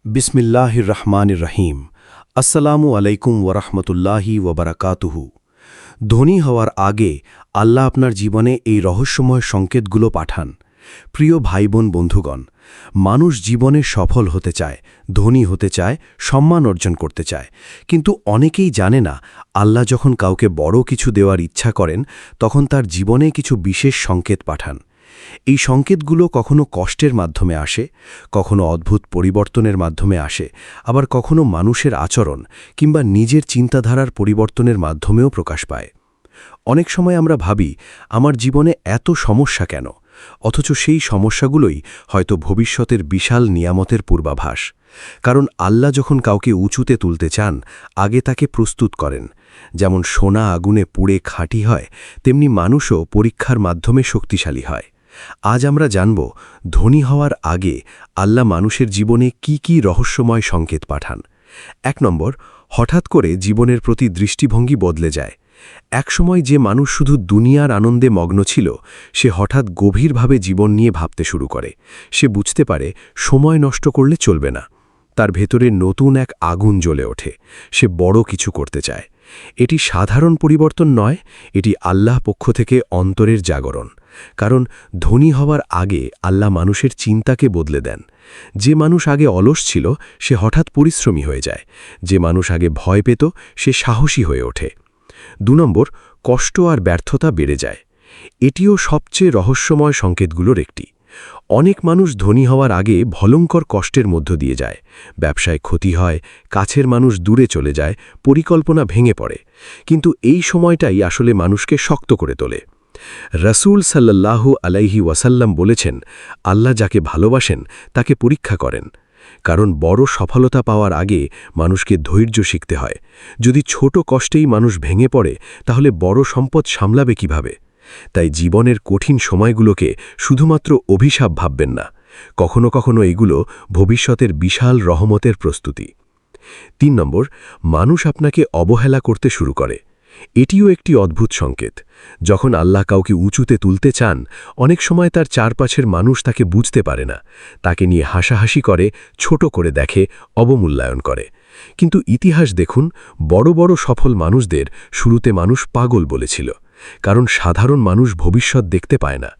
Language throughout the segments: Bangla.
বিসমিল্লাহির রহমানির রহিম। আসসালামু আলাইকুম ওরহমতুল্লাহি ওবরাকাতুহু। ধনী হওয়ার আগে আল্লাহ আপনার জীবনে এই রহস্যময় সংকেতগুলো পাঠান। প্রিয় ভাইবোন বন্ধুগণ, মানুষ জীবনে সফল হতে চায়, ধনী হতে চায়, সম্মান অর্জন করতে চায়, কিন্তু অনেকেই জানে না আল্লাহ যখন কাউকে বড় কিছু দেওয়ার ইচ্ছা করেন তখন তার জীবনে কিছু বিশেষ সংকেত পাঠান। এই সংকেতগুলো কখনো কষ্টের মাধ্যমে আসে, কখনো অদ্ভুত পরিবর্তনের মাধ্যমে আসে, আবার কখনো মানুষের আচরণ কিংবা নিজের চিন্তাধারার পরিবর্তনের মাধ্যমেও প্রকাশ পায়। অনেক সময় আমরা ভাবি, আমার জীবনে এত সমস্যা কেন? অথচ সেই সমস্যাগুলোই হয়তো ভবিষ্যতের বিশাল নিয়ামতের পূর্বাভাস। কারণ আল্লাহ যখন কাউকে উঁচুতে তুলতে চান, আগে তাকে প্রস্তুত করেন। যেমন সোনা আগুনে পুড়ে খাঁটি হয়, তেমনি মানুষও পরীক্ষার মাধ্যমে শক্তিশালী হয়। আজ আমরা জানব ধনী হওয়ার আগে আল্লাহ মানুষের জীবনে কি কি রহস্যময় সংকেত পাঠান। ১ নম্বর, হঠাৎ করে জীবনের প্রতি দৃষ্টিভঙ্গি বদলে যায়। একসময় যে মানুষ শুধু দুনিয়ার আনন্দে মগ্ন ছিল, সে হঠাৎ গভীরভাবে জীবন নিয়ে ভাবতে শুরু করে। সে বুঝতে পারে সময় নষ্ট করলে চলবে না। তার ভেতরে নতুন এক আগুন জ্বলে ওঠে। সে বড় কিছু করতে চায়। এটি সাধারণ পরিবর্তন নয়, এটি আল্লাহ পক্ষ থেকে অন্তরের জাগরণ। কারণ ধনী হওয়ার আগে আল্লাহ মানুষের চিন্তাকে বদলে দেন। যে মানুষ আগে অলস ছিল, সে হঠাৎ পরিশ্রমী হয়ে যায়। যে মানুষ আগে ভয় পেত, সে সাহসী হয়ে ওঠে। ২ নম্বর, কষ্ট আর ব্যর্থতা বেড়ে যায়। এটিও সবচেয়ে রহস্যময় সংকেতগুলোর একটি। অনেক মানুষ ধনী হওয়ার আগে ভয়ঙ্কর কষ্টের মধ্য দিয়ে যায়। ব্যবসায় ক্ষতি হয়, কাছের মানুষ দূরে চলে যায়, পরিকল্পনা ভেঙে পড়ে। কিন্তু এই সময়টাই আসলে মানুষকে শক্ত করে তোলে। রাসূল সাল্লাল্লাহু আলাইহি ওয়াসাল্লাম বলেছেন, আল্লাহ যাকে ভালোবাসেন তাকে পরীক্ষা করেন। কারণ বড় সফলতা পাওয়ার আগে মানুষকে ধৈর্য শিখতে হয়। যদি ছোট কষ্টেই মানুষ ভেঙে পড়ে, তাহলে বড় সম্পদ সামলাবে কিভাবে? তাই জীবনের কঠিন সময়গুলোকে শুধুমাত্র অভিশাপ ভাববেন না। কখনো কখনো এগুলো ভবিষ্যতের বিশাল রহমতের প্রস্তুতি। ৩ নম্বর, মানুষ আপনাকে অবহেলা করতে শুরু করে। এটিও একটি অদ্ভুত সংকেত। যখন আল্লাহ কাউকে উঁচুতে তুলতে চান, অনেক সময় তার চারপাশের মানুষ তাকে বুঝতে পারে না। তাকে নিয়ে হাসাহাসি করে, ছোট করে দেখে, অবমূল্যায়ন করে। কিন্তু ইতিহাস দেখুন, বড় বড় সফল মানুষদের শুরুতে মানুষ পাগল বলেছিল। কারণ সাধারণ মানুষ ভবিষ্যৎ দেখতে পায় না।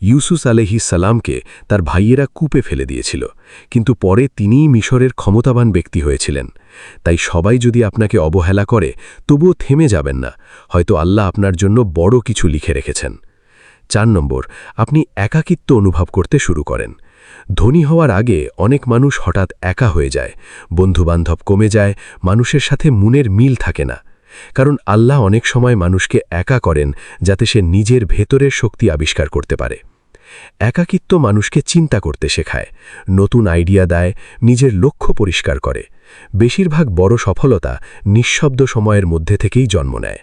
ইউসুফ আলাইহিস সালামকে তার ভাইয়েরা কূপে ফেলে দিয়েছিল, কিন্তু পরে তিনিই মিশরের ক্ষমতাবান ব্যক্তি হয়েছিলেন। তাই সবাই যদি আপনাকে অবহেলা করে, তবুও থেমে যাবেন না। হয়তো আল্লাহ আপনার জন্য বড় কিছু লিখে রেখেছেন। ৪ নম্বর, আপনি একাকিত্ব অনুভব করতে শুরু করেন। ধনী হওয়ার আগে অনেক মানুষ হঠাৎ একা হয়ে যায়। বন্ধুবান্ধব কমে যায়, মানুষের সাথে মনের মিল থাকে না। কারণ আল্লাহ অনেক সময় মানুষকে একা করেন যাতে সে নিজের ভেতরের শক্তি আবিষ্কার করতে পারে। একাকিত্ব মানুষকে চিন্তা করতে শেখায়, নতুন আইডিয়া দেয়, নিজের লক্ষ্য পরিষ্কার করে। বেশিরভাগ বড় সফলতা নিঃশব্দ সময়ের মধ্যে থেকেই জন্ম নেয়।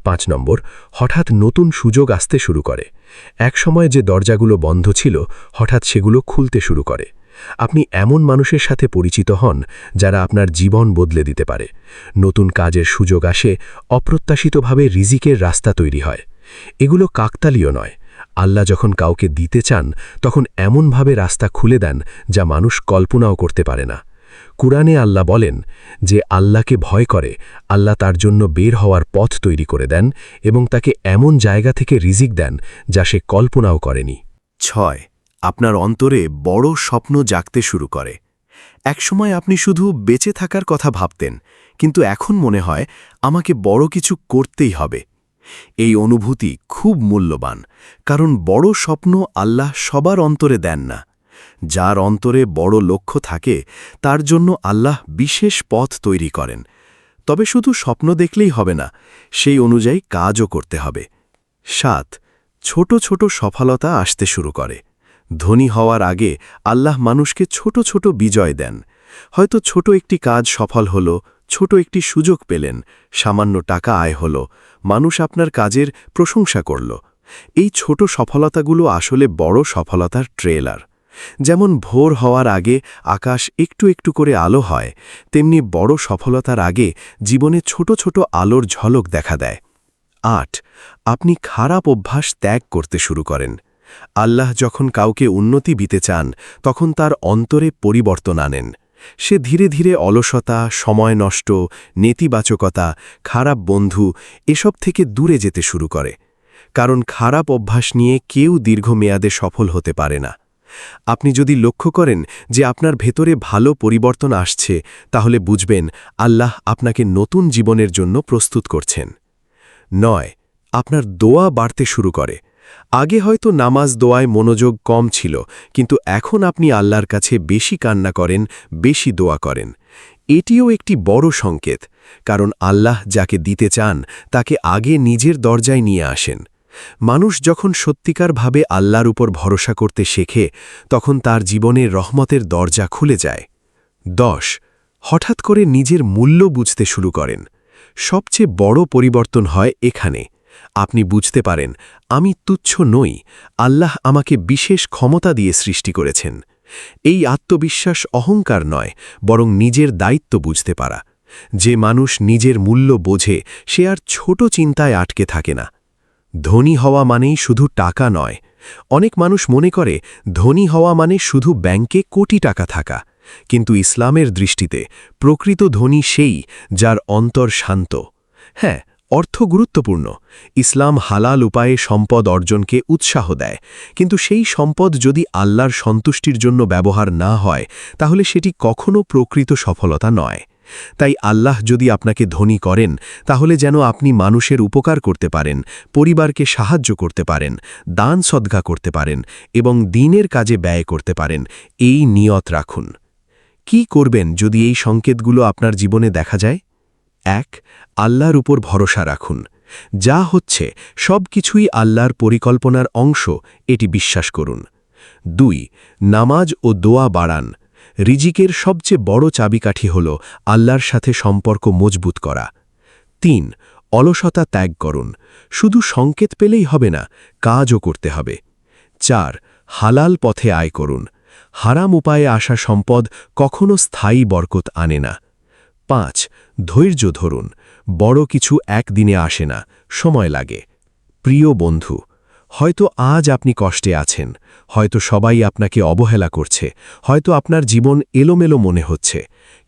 ৫ নম্বর, হঠাৎ নতুন সুযোগ আসতে শুরু করে। এক সময় যে দরজাগুলো বন্ধ ছিল, হঠাৎ সেগুলো খুলতে শুরু করে। আপনি এমন মানুষের সাথে পরিচিত হন যারা আপনার জীবন বদলে দিতে পারে। নতুন কাজের সুযোগ আসে, অপ্রত্যাশিতভাবে রিজিকের রাস্তা তৈরি হয়। এগুলো কাকতালীয় নয়। আল্লাহ যখন কাউকে দিতে চান, তখন এমনভাবে রাস্তা খুলে দেন যা মানুষ কল্পনাও করতে পারে না। কুরআনে আল্লাহ বলেন, যে আল্লাহকে ভয় করে, আল্লাহ তার জন্য বের হওয়ার পথ তৈরি করে দেন এবং তাকে এমন জায়গা থেকে রিজিক দেন যা সে কল্পনাও করেনি। ৬, আপনার অন্তরে বড় স্বপ্ন জাগতে শুরু করে। একসময় আপনি শুধু বেঁচে থাকার কথা ভাবতেন, কিন্তু এখন মনে হয় আমাকে বড় কিছু করতেই হবে। এই অনুভূতি খুব মূল্যবান, কারণ বড় স্বপ্ন আল্লাহ সবার অন্তরে দেন না। যার অন্তরে বড় লক্ষ্য থাকে, তার জন্য আল্লাহ বিশেষ পথ তৈরি করেন। তবে শুধু স্বপ্ন দেখলেই হবে না, সেই অনুযায়ী কাজও করতে হবে। ৭, ছোট ছোট সফলতা আসতে শুরু করে। ধনী হওয়ার আগে আল্লাহ মানুষকে ছোট ছোট বিজয় দেন। হয়তো ছোট একটি কাজ সফল হল, ছোট একটি সুযোগ পেলেন, সামান্য টাকা আয় হল, মানুষ আপনার কাজের প্রশংসা করল। এই ছোট সফলতাগুলো আসলে বড় সফলতার ট্রেলার। যেমন ভোর হওয়ার আগে আকাশ একটু একটু করে আলো হয়, তেমনি বড় সফলতার আগে জীবনে ছোট ছোট আলোর ঝলক দেখা দেয়। ৮, আপনি খারাপ অভ্যাস ত্যাগ করতে শুরু করেন। আল্লাহ যখন কাউকে উন্নতি দিতে চান, তখন তার অন্তরে পরিবর্তন আনেন। সে ধীরে ধীরে অলসতা, সময় নষ্ট, নেতিবাচকতা, খারাপ বন্ধু এসব থেকে দূরে যেতে শুরু করে। কারণ খারাপ অভ্যাস নিয়ে কেউ দীর্ঘমেয়াদে সফল হতে পারে না। আপনি যদি লক্ষ্য করেন যে আপনার ভেতরে ভালো পরিবর্তন আসছে, তাহলে বুঝবেন আল্লাহ আপনাকে নতুন জীবনের জন্য প্রস্তুত করছেন। 9. আপনার দোয়া বাড়তে শুরু করে। আগে হয়তো নামাজ দোয়ায় মনোযোগ কম ছিল, কিন্তু এখন আপনি আল্লাহর কাছে বেশি কান্না করেন, বেশি দোয়া করেন। এটিও একটি বড় সংকেত, কারণ আল্লাহ যাকে দিতে চান তাকে আগে নিজের দরজায় নিয়ে আসেন। মানুষ যখন সত্যিকারভাবে আল্লাহর উপর ভরসা করতে শেখে, তখন তার জীবনের রহমতের দরজা খুলে যায়। 10. হঠাৎ করে নিজের মূল্য বুঝতে শুরু করেন। সবচেয়ে বড় পরিবর্তন হয় এখানে। আপনি বুঝতে পারেন, আমি তুচ্ছ নই, আল্লাহ আমাকে বিশেষ ক্ষমতা দিয়ে সৃষ্টি করেছেন। এই আত্মবিশ্বাস অহংকার নয়, বরং নিজের দায়িত্ব বুঝতে পারা। যে মানুষ নিজের মূল্য বোঝে, সে আর ছোট চিন্তায় আটকে থাকে না। ধনী হওয়া মানেই শুধু টাকা নয়। অনেক মানুষ মনে করে ধনী হওয়া মানে শুধু ব্যাংকে কোটি টাকা থাকা, কিন্তু ইসলামের দৃষ্টিতে প্রকৃত ধনী সেই যার অন্তর শান্ত। হ্যাঁ, অর্থ গুরুত্বপূর্ণ। ইসলাম হালাল উপায়ে সম্পদ অর্জনকে উৎসাহ দেয়, কিন্তু সেই সম্পদ যদি আল্লাহর সন্তুষ্টির জন্য ব্যবহার না হয়, তাহলে সেটি কখনো প্রকৃত সফলতা নয়। তাই আল্লাহ যদি আপনাকে ধনী করেন, তাহলে যেন আপনি মানুষের উপকার করতে পারেন, পরিবারকে সাহায্য করতে পারেন, দান সদকা করতে পারেন এবং দ্বীনের কাজে ব্যয় করতে পারেন, এই নিয়ত রাখুন। কি করবেন যদি এই সংকেতগুলো আপনার জীবনে দেখা যায়? 1. আল্লাহর উপর ভরসা রাখুন। যা হচ্ছে সব কিছুই আল্লাহর পরিকল্পনার অংশ, এটি বিশ্বাস করুন। 2. নামাজ ও দোয়া বাড়ান। রিজিকের সবচেয়ে বড় চাবিকাঠি হল আল্লাহর সাথে সম্পর্ক মজবুত করা। 3. অলসতা ত্যাগ করুন। শুধু সংকেত পেলেই হবে না, কাজও করতে হবে। 4. হালাল পথে আয় করুন। হারাম উপায়ে আসা সম্পদ কখনো স্থায়ী বরকত আনে না। 5. ধৈর্য ধরুন। বড় কিছু একদিনে আসে না, সময় লাগে। প্রিয় বন্ধু, হয়তো আজ আপনি কষ্টে আছেন, হয়তো সবাই আপনাকে অবহেলা করছে, হয়তো আপনার জীবন এলোমেলো মনে হচ্ছে,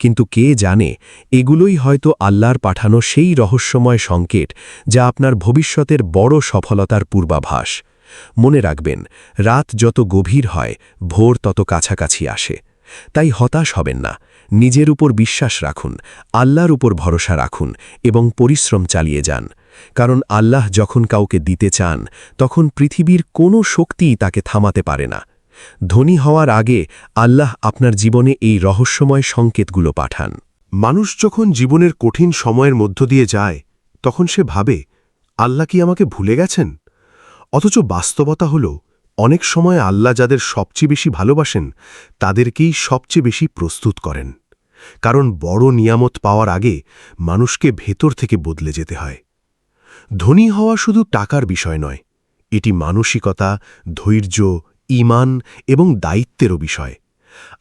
কিন্তু কে জানে, এগুলোই হয়তো আল্লাহর পাঠানো সেই রহস্যময় সংকেত যা আপনার ভবিষ্যতের বড় সফলতার পূর্বাভাস। মনে রাখবেন, রাত যত গভীর হয়, ভোর তত কাছাকাছি আসে। তাই হতাশ হবেন না, নিজের উপর বিশ্বাস রাখুন, আল্লাহর উপর ভরসা রাখুন এবং পরিশ্রম চালিয়ে যান। কারণ আল্লাহ যখন কাউকে দিতে চান, তখন পৃথিবীর কোনো শক্তিই তাকে থামাতে পারে না। ধনী হওয়ার আগে আল্লাহ আপনার জীবনে এই রহস্যময় সংকেতগুলো পাঠান। মানুষ যখন জীবনের কঠিন সময়ের মধ্য দিয়ে যায়, তখন সে ভাবে, আল্লাহ কি আমাকে ভুলে গেছেন? অথচ বাস্তবতা হল, অনেক সময় আল্লাহ যাদের সবচেয়ে বেশি ভালোবাসেন, তাদেরকেই সবচেয়ে বেশি প্রস্তুত করেন। কারণ বড় নিয়ামত পাওয়ার আগে মানুষকে ভেতর থেকে বদলে যেতে হয়। ধনী হওয়া শুধু টাকার বিষয় নয়, এটি মানসিকতা, ধৈর্য, ঈমান এবং দায়িত্বেরও বিষয়।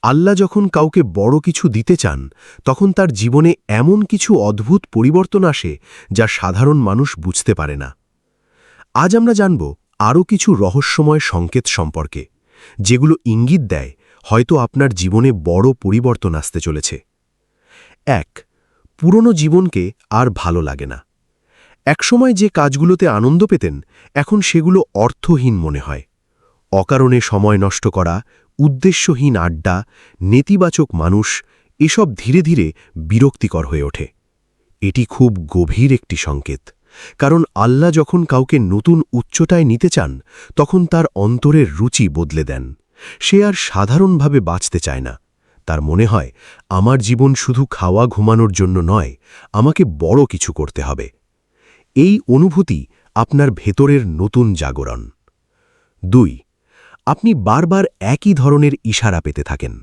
আল্লাহ যখন কাউকে বড় কিছু দিতে চান, তখন তার জীবনে এমন কিছু অদ্ভুত পরিবর্তন আসে যা সাধারণ মানুষ বুঝতে পারে না। আজ আমরা জানব আরও কিছু রহস্যময় সংকেত সম্পর্কে, যেগুলো ইঙ্গিত দেয় হয়তো আপনার জীবনে বড় পরিবর্তন আসতে চলেছে। 1. পুরনো জীবনকে আর ভালো লাগে না। একসময় যে কাজগুলোতে আনন্দ পেতেন, এখন সেগুলো অর্থহীন মনে হয়। অকারণে সময় নষ্ট করা, উদ্দেশ্যহীন আড্ডা, নেতিবাচক মানুষ, এসব ধীরে ধীরে বিরক্তিকর হয়ে ওঠে। এটি খুব গভীর একটি সংকেত, কারণ আল্লাহ যখন কাউকে নতুন উচ্চতায় নিতে চান, তখন তার অন্তরের রুচি বদলে দেন। সে আর সাধারণভাবে বাঁচতে চায় না। তার মনে হয়, আমার জীবন শুধু খাওয়া ঘুমানোর জন্য নয়, আমাকে বড় কিছু করতে হবে। এই অনুভূতি আপনার ভেতরের নতুন জাগরণ। 2. আপনি বারবার একই ধরনের ইশারা পেতে থাকেন।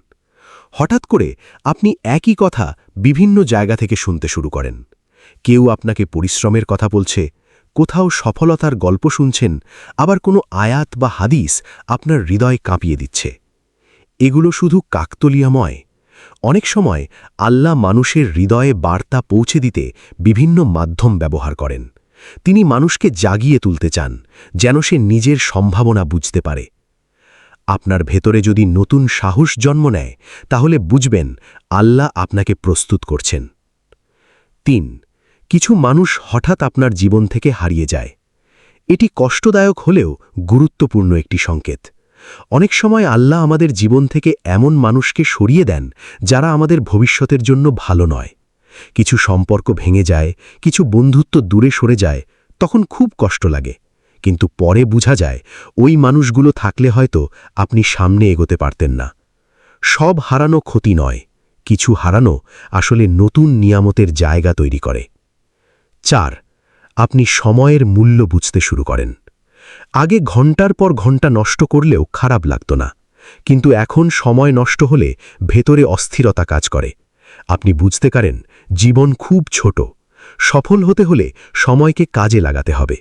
হঠাৎ করে আপনি একই কথা বিভিন্ন জায়গা থেকে শুনতে শুরু করেন। কেউ আপনাকে পরিশ্রমের কথা বলছে, কোথাও সফলতার গল্প শুনছেন, আবার কোনো আয়াত বা হাদিস আপনার হৃদয় কাঁপিয়ে দিচ্ছে। এগুলো শুধু কাকতলীয়ময়। অনেক সময় আল্লাহ মানুষের হৃদয়ে বার্তা পৌঁছে দিতে বিভিন্ন মাধ্যম ব্যবহার করেন। তিনি মানুষকে জাগিয়ে তুলতে চান, যেন সে নিজের সম্ভাবনা বুঝতে পারে। আপনার ভেতরে যদি নতুন সাহস জন্ম নেয় তাহলে বুঝবেন আল্লাহ আপনাকে প্রস্তুত করছেন। 3. কিছু মানুষ হঠাৎ আপনার জীবন থেকে হারিয়ে যায়। এটি কষ্টদায়ক হলেও গুরুত্বপূর্ণ একটি সংকেত। অনেক সময় আল্লাহ আমাদের জীবন থেকে এমন মানুষকে সরিয়ে দেন যারা আমাদের ভবিষ্যতের জন্য ভালো নয়। কিছু সম্পর্ক ভেঙে যায়, কিছু বন্ধুত্ব দূরে সরে যায়, তখন খুব কষ্ট লাগে। কিন্তু পরে বোঝা যায় ওই মানুষগুলো থাকলে হয়তো আপনি সামনে এগোতে পারতেন না। সব হারানো ক্ষতি নয়, কিছু হারানো আসলে নতুন নিয়ামতের জায়গা তৈরি করে। 4. আপনি সময়ের মূল্য বুঝতে শুরু করেন। আগে ঘন্টার পর ঘন্টা নষ্ট করলেও খারাপ লাগত না, কিন্তু এখন সময় নষ্ট হলে ভেতরে অস্থিরতা কাজ করে। আপনি বুঝতে পারেন জীবন খুব ছোট, সফল হতে হলে সময়কে কাজে লাগাতে হবে।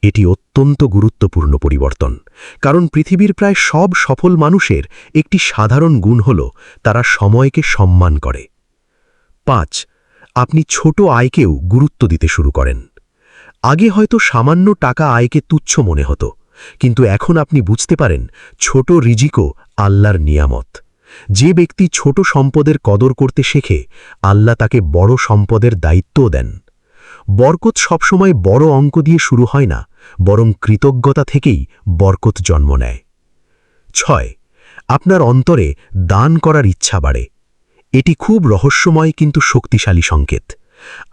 এটি অত্যন্ত গুরুত্বপূর্ণ পরিবর্তন, কারণ পৃথিবীর প্রায় সব সফল মানুষের একটি সাধারণ গুণ হল তারা সময়কে সম্মান করে। 5. আপনি ছোট আয়কেও গুরুত্ব দিতে শুরু করেন। আগে হয়তো সামান্য টাকা আয়কে তুচ্ছ মনে হতো, কিন্তু এখন আপনি বুঝতে পারেন ছোট রিজিকও আল্লাহর নিয়ামত। যে ব্যক্তি ছোট সম্পদের কদর করতে শেখে, আল্লাহ তাকে বড় সম্পদের দায়িত্বও দেন। বরকত সবসময় বড় অঙ্ক দিয়ে শুরু হয় না, বরং কৃতজ্ঞতা থেকেই বরকত জন্ম নেয়। 6. আপনার অন্তরে দান করার ইচ্ছা বাড়ে। এটি খুব রহস্যময় কিন্তু শক্তিশালী সংকেত।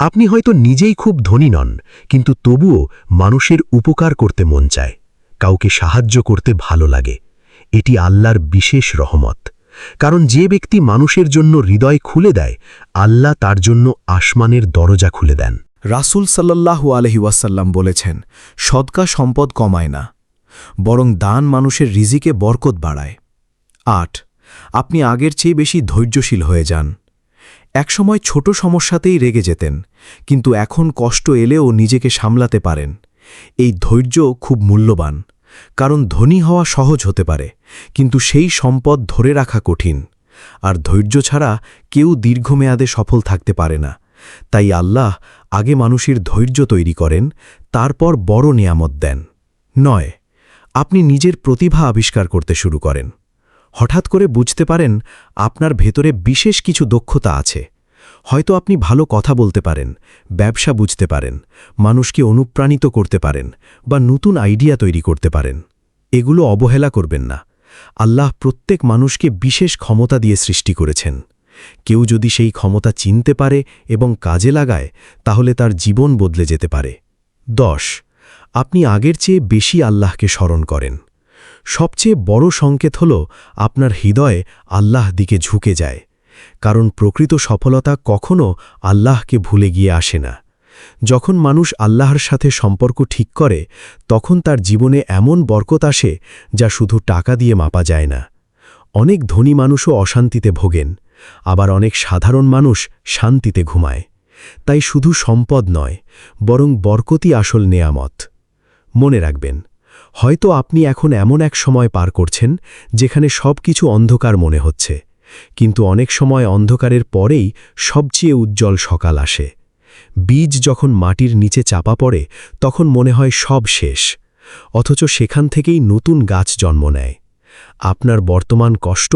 আপনি হয়তো নিজেই খুব ধনী নন, কিন্তু তবুও মানুষের উপকার করতে মন চায়, কাউকে সাহায্য করতে ভালো লাগে। এটি আল্লাহর বিশেষ রহমত, কারণ যে ব্যক্তি মানুষের জন্য হৃদয় খুলে দেয়, আল্লাহ তার জন্য আসমানের দরজা খুলে দেন। রাসূল সাল্লাল্লাহু আলাইহি ওয়াসাল্লাম বলেছেন, সদকা সম্পদ কমায় না, বরং দান মানুষের রিজিকে বরকত বাড়ায়। 8. আপনি আগের চেয়ে বেশি ধৈর্যশীল হয়ে যান। একসময় ছোট সমস্যাতেই রেগে যেতেন, কিন্তু এখন কষ্ট এলেও নিজেকে সামলাতে পারেন। এই ধৈর্য খুব মূল্যবান, কারণ ধনী হওয়া সহজ হতে পারে, কিন্তু সেই সম্পদ ধরে রাখা কঠিন। আর ধৈর্য ছাড়া কেউ দীর্ঘমেয়াদে সফল থাকতে পারে না। তাই আল্লাহ আগে মানুষের ধৈর্য তৈরি করেন, তারপর বড় নিয়ামত দেন। 9. আপনি নিজের প্রতিভা আবিষ্কার করতে শুরু করেন। হঠাৎ করে বুঝতে পারেন আপনার ভেতরে বিশেষ কিছু দক্ষতা আছে। হয়তো আপনি ভালো কথা বলতে পারেন, ব্যবসা বুঝতে পারেন, মানুষকে অনুপ্রাণিত করতে পারেন, বা নতুন আইডিয়া তৈরি করতে পারেন। এগুলো অবহেলা করবেন না। আল্লাহ প্রত্যেক মানুষকে বিশেষ ক্ষমতা দিয়ে সৃষ্টি করেছেন। কেউ যদি সেই ক্ষমতা চিনতে পারে এবং কাজে লাগায়, তাহলে তার জীবন বদলে যেতে পারে। 10. আপনি আগের চেয়ে বেশি আল্লাহকে স্মরণ করেন। সবচেয়ে বড় সংকেত হল আপনার হৃদয়ে আল্লাহ দিকে ঝুঁকে যায়, কারণ প্রকৃত সফলতা কখনও আল্লাহকে ভুলে গিয়ে আসে না। যখন মানুষ আল্লাহর সাথে সম্পর্ক ঠিক করে, তখন তার জীবনে এমন বরকত আসে যা শুধু টাকা দিয়ে মাপা যায় না। অনেক ধনী মানুষও অশান্তিতে ভোগেন, আবার অনেক সাধারণ মানুষ শান্তিতে ঘুমায়। তাই শুধু সম্পদ নয়, বরং বরকতই আসল নেয়ামত। মনে রাখবেন, হয়তো আপনি এখন এমন এক সময় পার করছেন যেখানে সব কিছু অন্ধকার মনে হচ্ছে, কিন্তু অনেক সময় অন্ধকারের পরেই সবচেয়ে উজ্জ্বল সকাল আসে। বীজ যখন মাটির নিচে চাপা পড়ে, তখন মনে হয় সব শেষ, অথচ সেখান থেকেই নতুন গাছ জন্ম নেয়। আপনার বর্তমান কষ্ট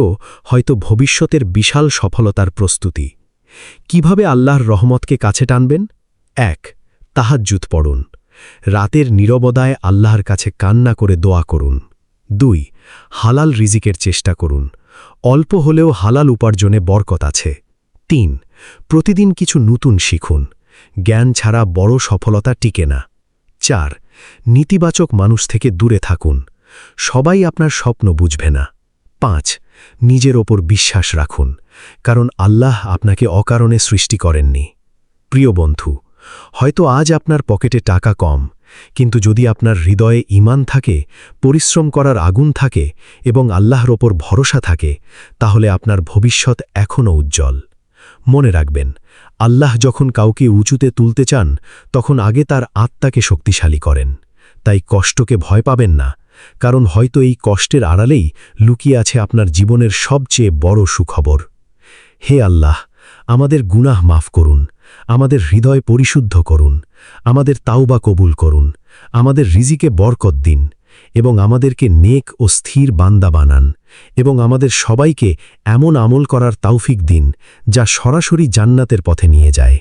হয়তো ভবিষ্যতের বিশাল সফলতার প্রস্তুতি। কিভাবে আল্লাহর রহমতকে কাছে টানবেন? 1. তাহাজ্জুদ পড়ুন। রাতের নীরবতায় আল্লাহর কাছে কান্না করে দোয়া করুন। 2. হালাল রিজিকের চেষ্টা করুন। অল্প হলেও হালাল উপার্জনে বরকত আছে। 3. প্রতিদিন কিছু নতুন শিখুন। জ্ঞান ছাড়া বড় সফলতা টিকে না। 4. নেতিবাচক মানুষ থেকে দূরে থাকুন। সবাই আপনার স্বপ্ন বুঝবে না। 5. নিজের ওপর বিশ্বাস রাখুন, কারণ আল্লাহ আপনাকে অকারণে সৃষ্টি করেননি। প্রিয় বন্ধু, হয়তো আজ আপনার পকেটে টাকা কম, কিন্তু যদি আপনার হৃদয়ে ঈমান থাকে, পরিশ্রম করার আগুন থাকে এবং আল্লাহর ওপর ভরসা থাকে, তাহলে আপনার ভবিষ্যৎ এখনও উজ্জ্বল। মনে রাখবেন, আল্লাহ যখন কাউকে উঁচুতে তুলতে চান, তখন আগে তার আত্মাকে শক্তিশালী করেন। তাই কষ্টকে ভয় পাবেন না, কারণ হয়তো এই কষ্টের আড়ালেই লুকিয়ে আছে আপনার জীবনের সবচেয়ে বড় সুখবর। হে আল্লাহ, আমাদের গুনাহ মাফ করুন, আমাদের হৃদয় পরিশুদ্ধ করুন, আমাদের তাওবা কবুল করুন, আমাদের রিজিকে বরকত দিন এবং আমাদেরকে নেক ও স্থির বান্দা বানান এবং আমাদের সবাইকে এমন আমল করার তৌফিক দিন যা সরাসরি জান্নাতের পথে নিয়ে যায়।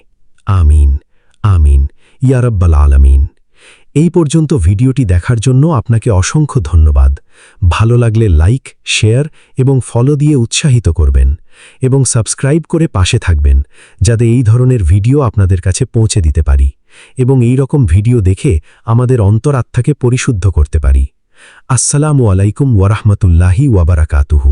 আমিন আমিন ইয়া রাব্বাল আলামিন। এই পর্যন্ত ভিডিওটি দেখার জন্য আপনাকে অসংখ্য ধন্যবাদ। ভালো লাগলে লাইক, শেয়ার এবং ফলো দিয়ে উৎসাহিত করবেন এবং সাবস্ক্রাইব করে পাশে থাকবেন যাতে এই ধরনের ভিডিও আপনাদের কাছে পৌঁছে দিতে পারি এবং এই রকম ভিডিও দেখে আমাদের অন্তরাত্মাকে পরিশুদ্ধ করতে পারি। আসসালামু আলাইকুম ওয়া রাহমাতুল্লাহি ওয়া বারাকাতুহু।